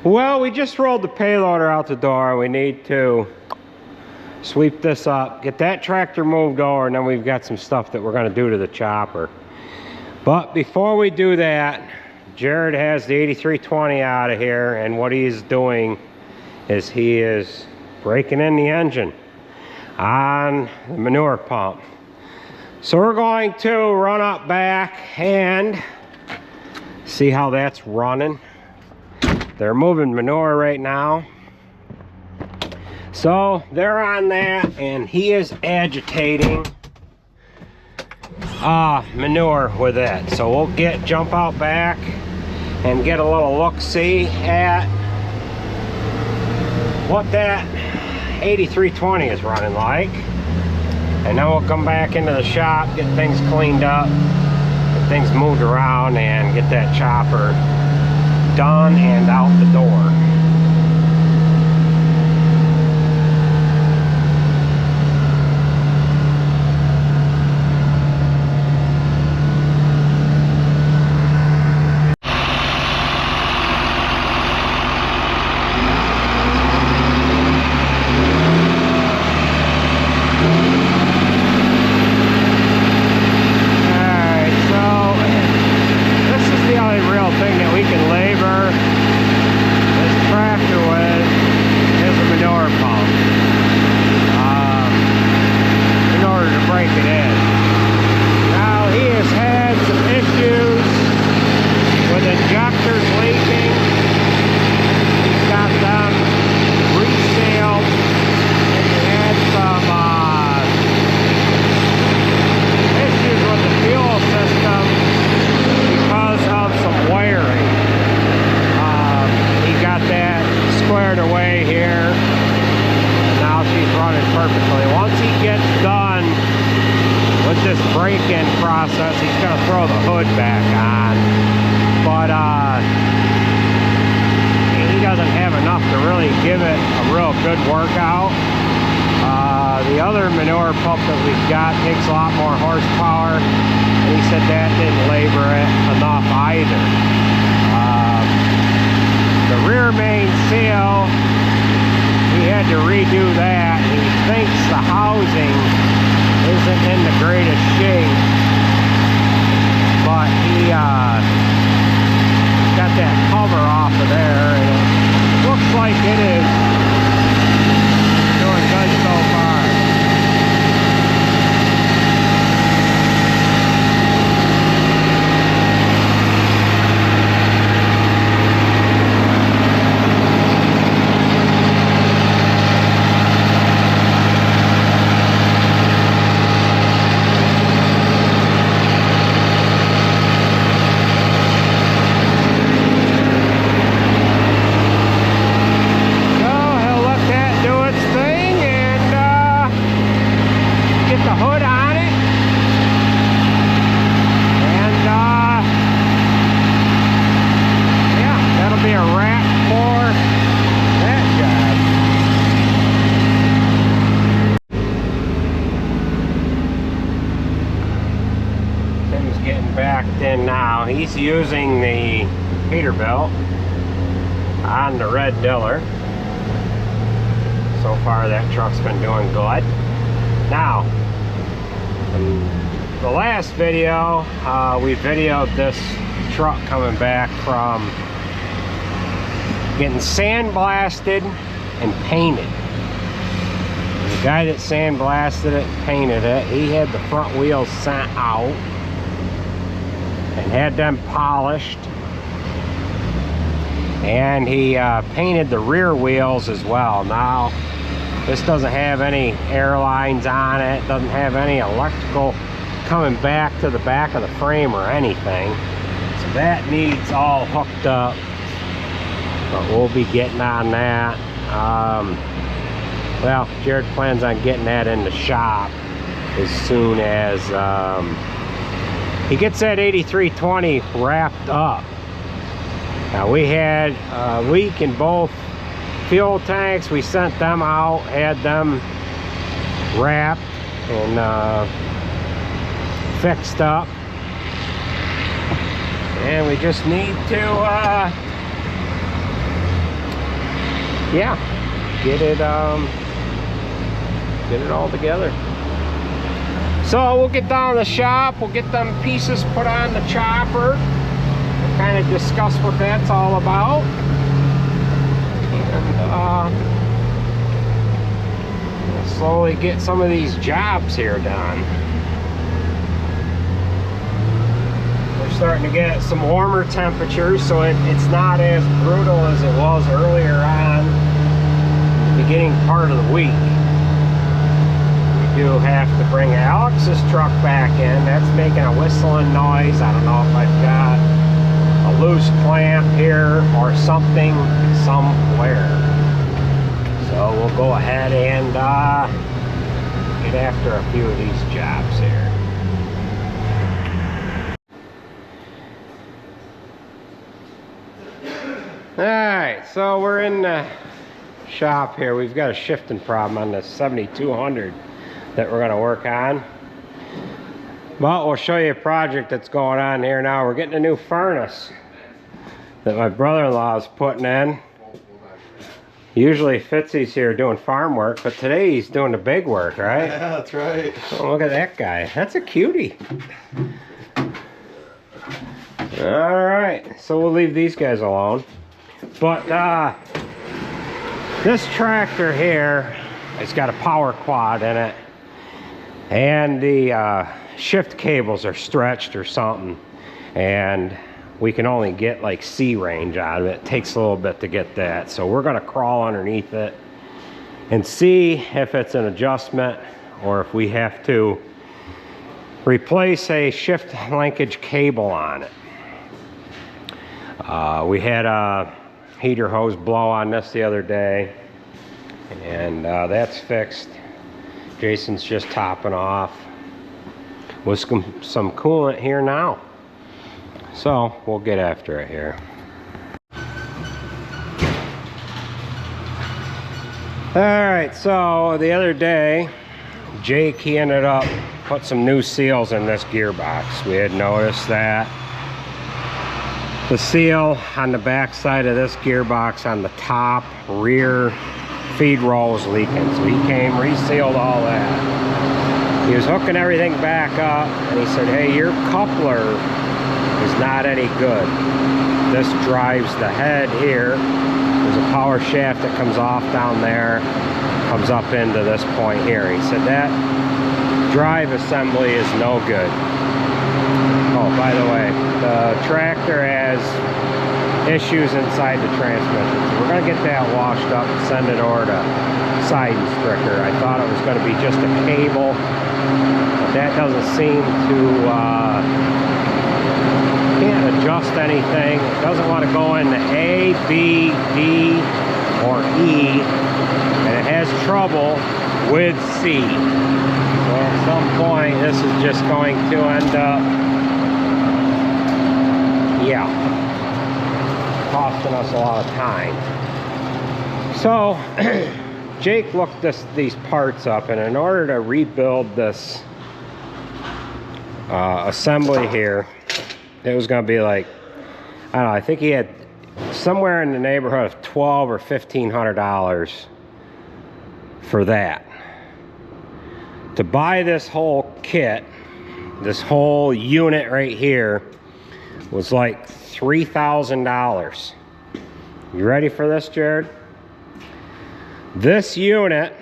Well, we just rolled the payloader out the door. We need to sweep this up, get that tractor moved over, and then we've got some stuff that we're going to do to the chopper. But before we do that, Jared has the 8320 out of here, and what he's doing is he is breaking in the engine on the manure pump. So we're going to run up back and see how that's running. They're moving manure right now. So they're on that, and he is agitating manure with it. So we'll jump out back and get a little look-see at what that 8320 is running like. And then we'll come back into the shop, get things cleaned up, get things moved around, and get that chopper done and out the door. The other manure pump that we've got takes a lot more horsepower, and he said that didn't labor it enough either. The rear main seal, he had to redo that. He thinks the housing isn't in the greatest shape, but he got that cover off of there, and it looks like it is doing good so far. Now he's using the Peterbilt on the red diller. So far that truck's been doing good. Now, in the last video, we videoed this truck coming back from getting sandblasted and painted. The guy that sandblasted it and painted it, he had the front wheels sent out and had them polished, and he painted the rear wheels as well. Now this doesn't have any airlines on it, doesn't have any electrical coming back to the back of the frame or anything, so that needs all hooked up, but we'll be getting on that. Well, Jared plans on getting that in the shop as soon as he gets that 8320 wrapped up. Now we had a leak in both fuel tanks. We sent them out, had them wrapped and fixed up. And we just need to yeah, get it all together. So we'll get down to the shop, we'll get them pieces put on the chopper, and kind of discuss what that's all about. And we'll slowly get some of these jobs here done. We're starting to get some warmer temperatures, so it's not as brutal as it was earlier on in the beginning part of the week. We do have to bring Alex's truck back in. That's making a whistling noise. I don't know if I've got a loose clamp here or something somewhere. So we'll go ahead and get after a few of these jobs here. Alright, so we're in the shop here. We've got a shifting problem on the 7200 that we're going to work on. But we'll show you a project that's going on here now. We're getting a new furnace that my brother-in-law is putting in. Usually Fitzy's here doing farm work, but today he's doing the big work, right? Yeah, that's right. Oh, look at that guy. That's a cutie. Alright, so we'll leave these guys alone. But this tractor here, it's got a power quad in it, and the shift cables are stretched or something, and we can only get like C range out of it. It takes a little bit to get that, so we're going to crawl underneath it and see if it's an adjustment or if we have to replace a shift linkage cable on it. We had a heater hose blow on this the other day, and that's fixed. Jason's just topping off with some coolant here now, so we'll get after it here. Alright, so the other day Jake, he ended up put some new seals in this gearbox. We had noticed that the seal on the back side of this gearbox on the top rear feed roll was leaking, so he came, resealed all that. He was hooking everything back up, and he said, hey, your coupler is not any good. This drives the head here. There's a power shaft that comes off down there, comes up into this point here. He said that drive assembly is no good. Oh, by the way, the tractor has issues inside the transmission. So we're going to get that washed up and send it over to Siding Stricker. I thought it was going to be just a cable, but that doesn't seem to, can't adjust anything. It doesn't want to go into A, B, D, or E, and it has trouble with C. So at some point, this is just going to end up, yeah, costing us a lot of time. So Jake looked these parts up, and in order to rebuild this assembly here, it was going to be like, I don't know, I think he had somewhere in the neighborhood of $1,200 or $1,500 for that. To buy this whole kit, this whole unit right here, was like $3,000. You ready for this, Jared? This unit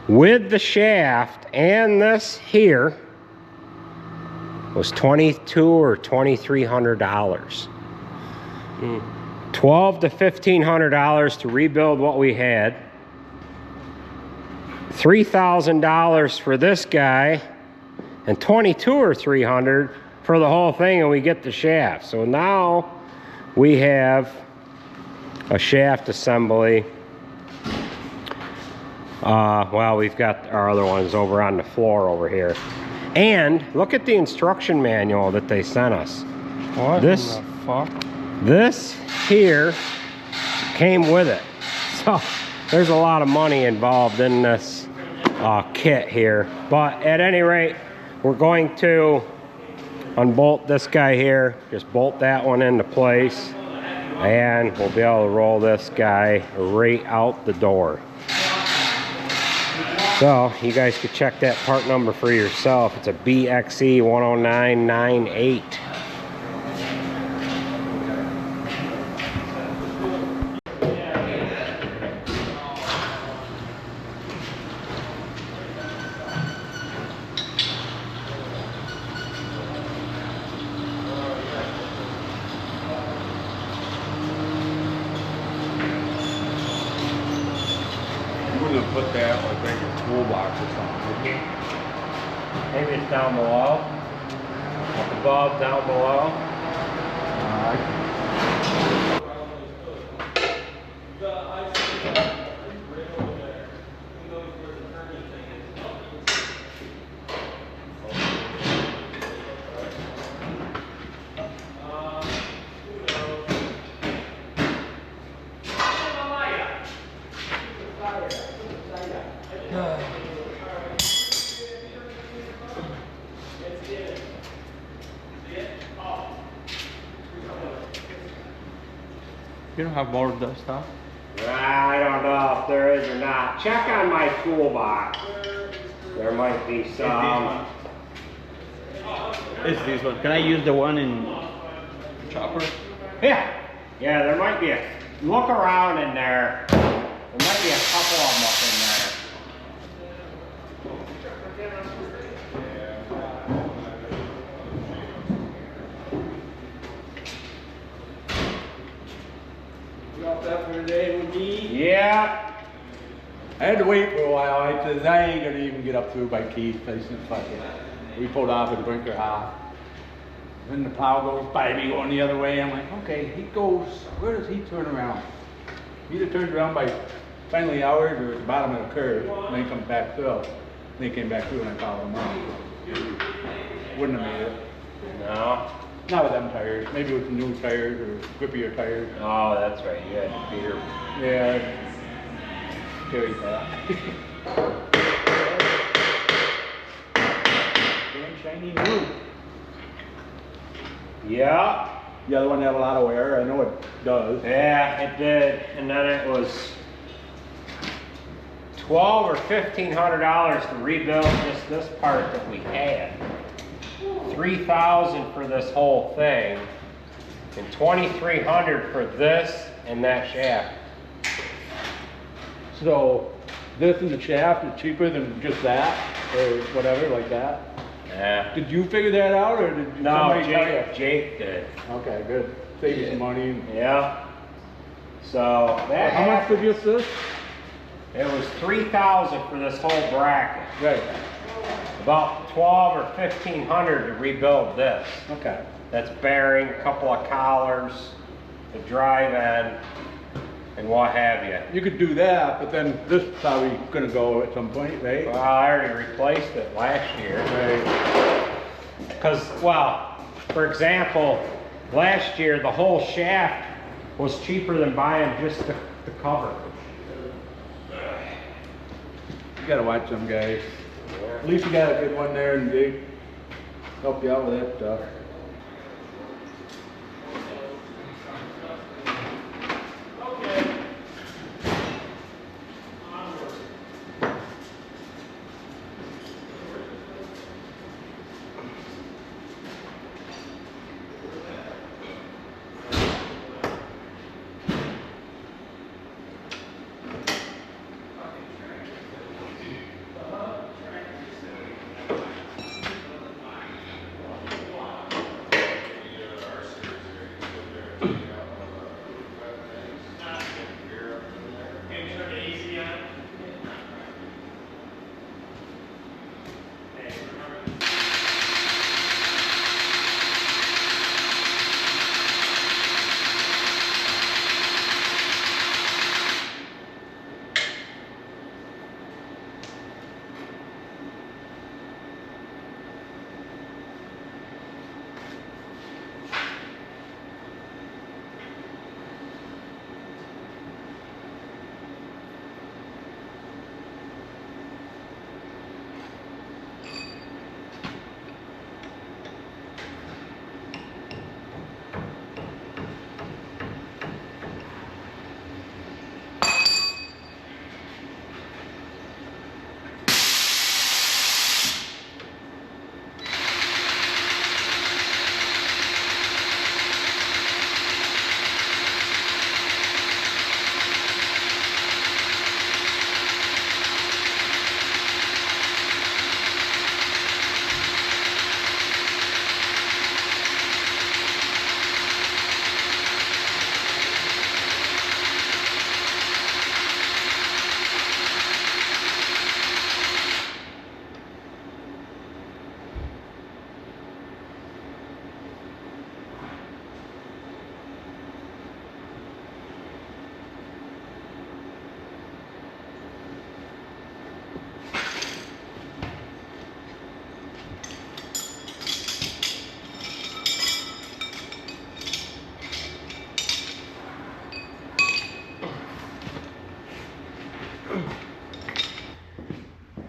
with the shaft and this here was $2,200 or $2,300. $1,200 to $1,500 to rebuild what we had. $3,000 for this guy, and $2,200 or $300 for the whole thing, and we get the shaft. So now we have a shaft assembly. Well, we've got our other ones over on the floor over here. And look at the instruction manual that they sent us. What this, in the fuck? This here came with it. So there's a lot of money involved in this kit here. But at any rate, we're going to unbolt this guy here, just bolt that one into place, And we'll be able to roll this guy right out the door. So you guys could check that part number for yourself. It's a BXE 10998. Put that like right in your toolbox or something. Maybe it's down below. Up above, down below. You don't have more of that stuff? I don't know if there is or not. Check on my toolbox. There might be some. It's these ones. Can I use the one in chopper? Yeah. Yeah, there might be a. Look around in there. There might be a couple of them up in there. Yeah. I had to wait for a while. I said, I ain't gonna even get up through by Keith. I said, fuck it. We pulled off at Brinker High. Then the plow goes by me going the other way. I'm like, okay, he goes, where does he turn around? He either turns around by finally ours or at the bottom of the curve, and then comes back through. They came back through and I followed him up. Wouldn't have made it. No. Not with them tires. Maybe with the new tires or grippier tires. Oh, that's right. You had Peter. Yeah. Carry that. Damn shiny new. Yeah. The other one had a lot of wear. I know it does. Yeah, it did. And then it was $1,200 or $1,500 to rebuild just this part that we had. $3,000 for this whole thing, and $2,300 for this and that shaft. So this and the shaft is cheaper than just that, or whatever, like that. Yeah. Did you figure that out, or did somebody tell you? Jake did. Okay, good. Save you some money. Yeah. So that. How much for just this? It was $3,000 for this whole bracket. Right. About $1,200 or $1,500 to rebuild this. Okay. That's bearing, a couple of collars, the drive end, and what have you. You could do that, but then this is probably gonna go at some point, right? Well, I already replaced it last year. Right. Because, well, for example, last year the whole shaft was cheaper than buying just the cover. You gotta watch them guys. At least you got a good one there and they help you out with that stuff.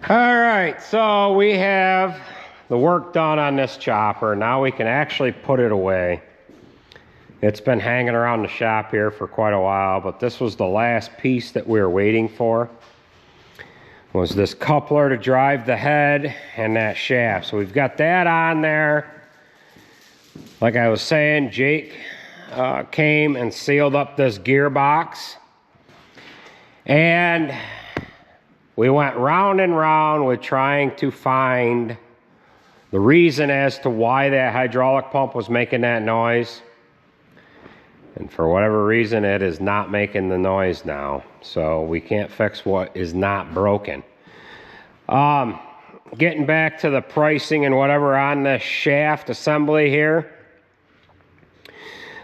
All right, so we have the work done on this chopper. Now we can actually put it away. It's been hanging around the shop here for quite a while, but this was the last piece that we were waiting for. Was this coupler to drive the head and that shaft. So we've got that on there. Like I was saying, Jake came and sealed up this gearbox. And we went round and round with trying to find the reason as to why that hydraulic pump was making that noise. And for whatever reason, it is not making the noise now. So we can't fix what is not broken. Getting back to the pricing and whatever on the shaft assembly here.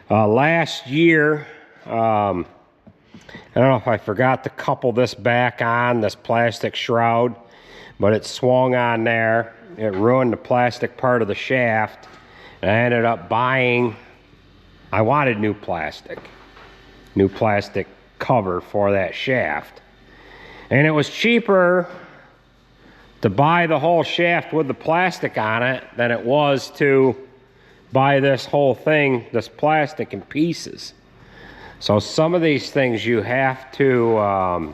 Last year, I don't know if I forgot to couple this back on, this plastic shroud, but it swung on there. It ruined the plastic part of the shaft. And I ended up buying, I wanted new plastic cover for that shaft. And it was cheaper to buy the whole shaft with the plastic on it than it was to buy this whole thing, this plastic in pieces. So some of these things you have to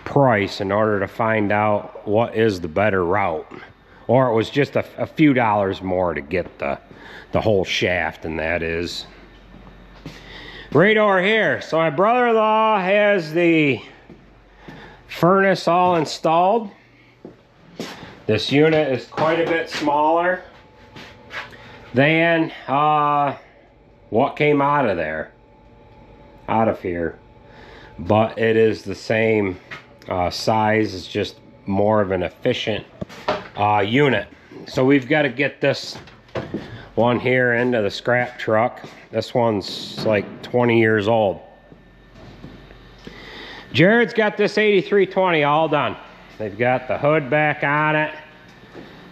price in order to find out what is the better route. Or it was just a few dollars more to get the whole shaft, and that is right over here. So my brother-in-law has the furnace all installed. This unit is quite a bit smaller than what came out of here, but it is the same size. It's just more of an efficient unit. So we've got to get this one here into the scrap truck. This one's like 20 years old. Jared's got this 8320 all done. They've got the hood back on it.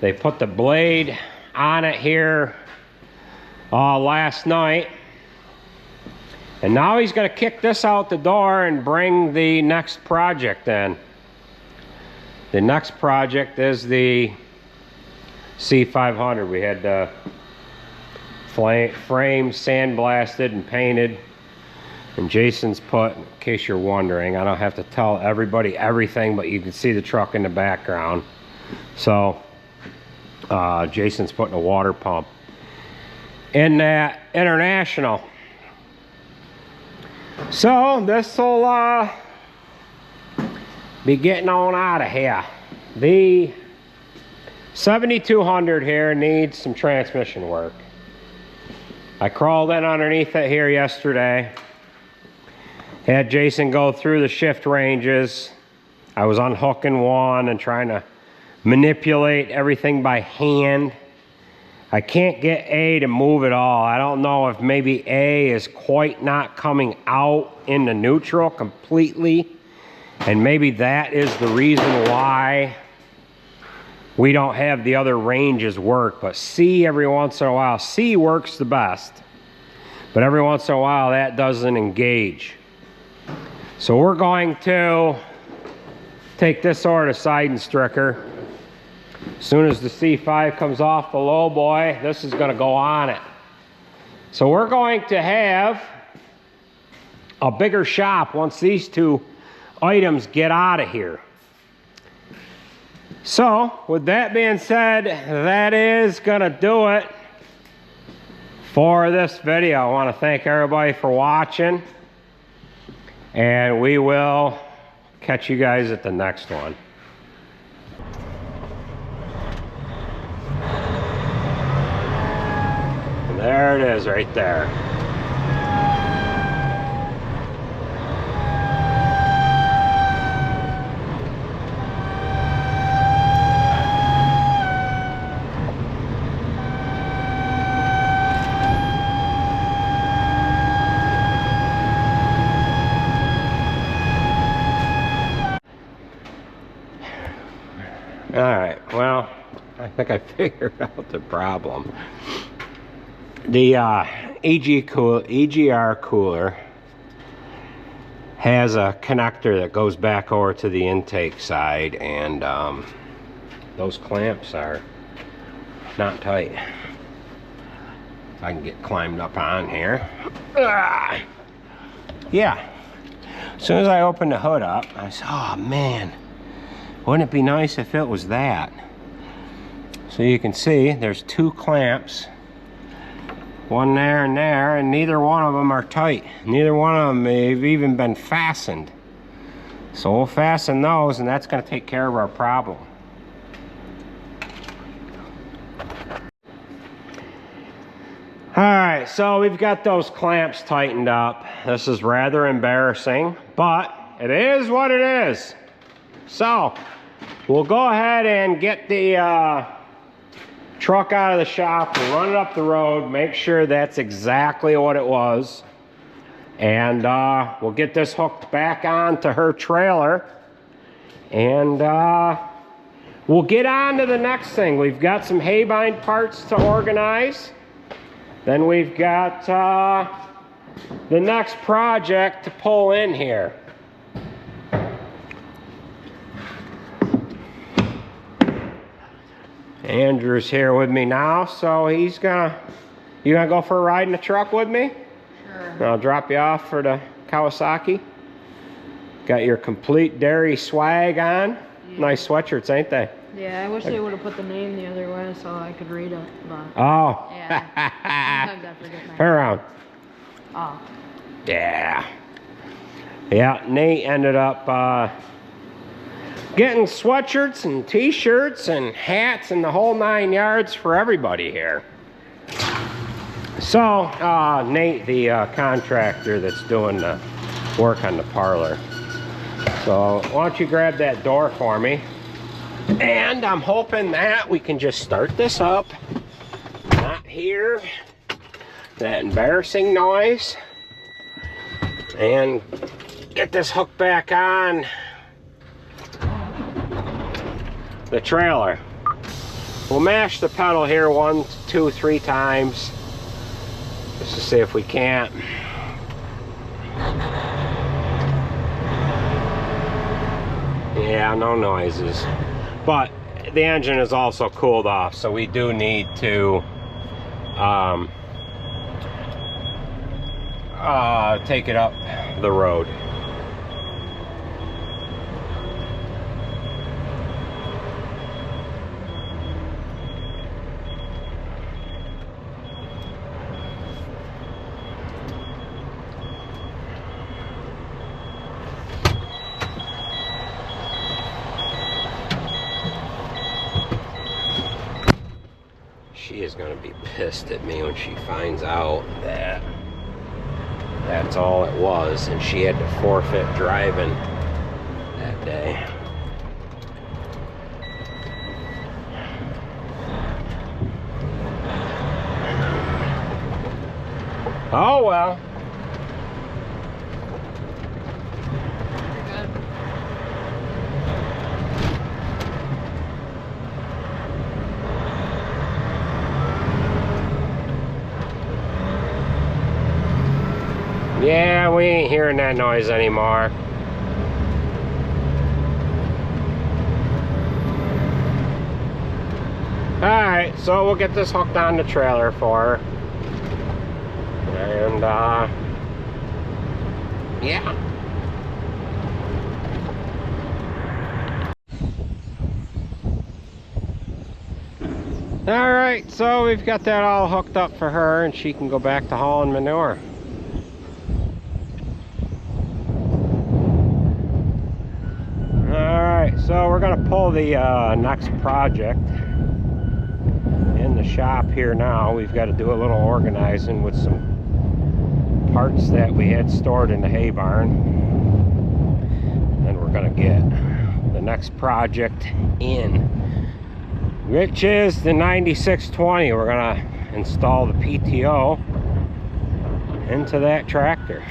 They put the blade on it here last night. And now he's going to kick this out the door and bring the next project in. The next project is the C500. We had the frame sandblasted and painted. And Jason's put, in case you're wondering, I don't have to tell everybody everything, but you can see the truck in the background. So Jason's putting a water pump in that International. So this will be getting on out of here. The 7200 here needs some transmission work. I crawled in underneath it here yesterday. Had Jason go through the shift ranges. I was unhooking one and trying to manipulate everything by hand. I can't get A to move at all. I don't know if maybe A is quite not coming out in the neutral completely. And maybe that is the reason why we don't have the other ranges work. But C, every once in a while, C works the best. But every once in a while, that doesn't engage. So we're going to take this over to Side and Stricker. As soon as the C5 comes off the low boy, this is going to go on it. So we're going to have a bigger shop once these two items get out of here. So with that being said, that is going to do it for this video. I want to thank everybody for watching, and we will catch you guys at the next one. There it is right there. All right, well, I think I figured out the problem. The EGR cooler has a connector that goes back over to the intake side, and those clamps are not tight. If I can get climbed up on here. Yeah. As soon as I opened the hood up, I said, oh man, wouldn't it be nice if it was that? So you can see there's two clamps, one there, and neither one of them are tight. Neither one of them have even been fastened. So we'll fasten those, and that's going to take care of our problem. Alright, so we've got those clamps tightened up. This is rather embarrassing, but it is what it is. So we'll go ahead and get the truck out of the shop and run it up the road, make sure that's exactly what it was, and we'll get this hooked back onto her trailer, and we'll get on to the next thing. We've got some hay bind parts to organize. Then we've got the next project to pull in here. Andrew's here with me now, so you gonna go for a ride in the truck with me? Sure. I'll drop you off for the Kawasaki. Got your complete dairy swag on. Yeah. Nice sweatshirts, ain't they? Yeah, I wish they would have put the name the other way so I could read it. But oh. Yeah. Sometimes I forget my Turn around. Oh. Yeah. Yeah, Nate ended up getting sweatshirts and t-shirts and hats and the whole 9 yards for everybody here. So, Nate, the contractor that's doing the work on the parlor. So, why don't you grab that door for me? And I'm hoping that we can just start this up. Not hear that embarrassing noise. And get this hooked back on the trailer. We'll mash the pedal here 1, 2, 3 times just to see if we can't. Yeah, no noises. But the engine is also cooled off, so we do need to take it up the road. She is going to be pissed at me when she finds out that that's all it was, and she had to forfeit driving that day. Oh well. Yeah, we ain't hearing that noise anymore. Alright, so we'll get this hooked on the trailer for her. And, yeah. Alright, so we've got that all hooked up for her, and she can go back to hauling manure. So we're going to pull the next project in the shop here now. We've got to do a little organizing with some parts that we had stored in the hay barn. And we're going to get the next project in, which is the 9620. We're going to install the PTO into that tractor.